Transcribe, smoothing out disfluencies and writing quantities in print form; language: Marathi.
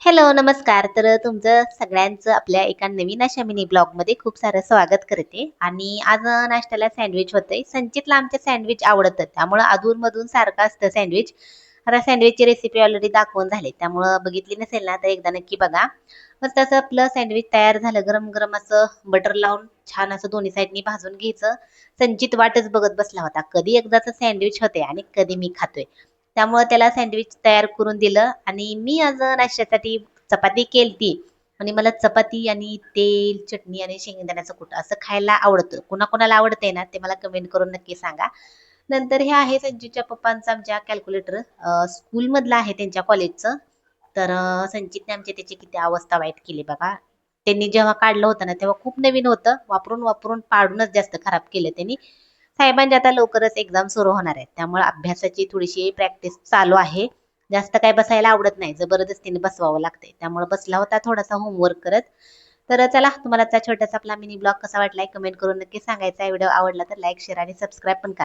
हॅलो, नमस्कार. तर तुमचं सगळ्यांचं आपल्या एका नवीन अशा मिनी ब्लॉगमध्ये खूप सारं स्वागत करते. आणि आज नाश्त्याला सँडविच होतंय. संचितला आमच्या सँडविच आवडतं, त्यामुळं अधूनमधून सारखं असतं सँडविच. आता सँडविचची रेसिपी ऑलरेडी दाखवून झाली, त्यामुळं बघितली नसेल ना, तर एकदा नक्की बघा. मस्त असं आपलं सँडविच तयार झालं. गरम-गरम असं बटर लावून छान असं दोन्ही साईडनी भाजून घ्यायचं. संचित वाटच बघत बसला होता. कधी एकदाचं सँडविच होते आणि कधी मी खातोय. त्यामुळं त्याला सँडविच तयार करून दिलं आणि मी आज नाश्त्यासाठी चपाती केलती. आणि मला चपाती आणि तेल, चटणी आणि शेंगदाण्याचं कूट असं खायला आवडतं. कुणाकुणाला आवडतंय ना, ते मला कमेंट करून नक्की सांगा. नंतर हे आहे संचितच्या पप्पांचा आमच्या कॅल्क्युलेटर. स्कूलमधलं आहे त्यांच्या कॉलेजचं. तर संचितने आमची त्याची किती अवस्था वाईट केली बघा. त्यांनी जेव्हा काढलं होतं ना, तेव्हा खूप नवीन होतं. वापरून वापरून पाडूनच जास्त खराब केलं त्यांनी. साहेबांच्या आता लवकरच एक्झाम सुरू होणार आहेत. त्यामुळे अभ्यासाची थोडीशी प्रॅक्टिस चालू आहे. जास्त काय बसायला आवडत नाही. जबरदस्तीने बसवावं लागतंय. त्यामुळे बसला होता थोडासा होमवर्क करत. तर चला, तुम्हाला आजचा छोटासा आपला मिनी ब्लॉग कसा वाटलाय कमेंट करून नक्की सांगायचा. व्हिडिओ आवडला तर लाईक, शेअर आणि सबस्क्राईब पण करा.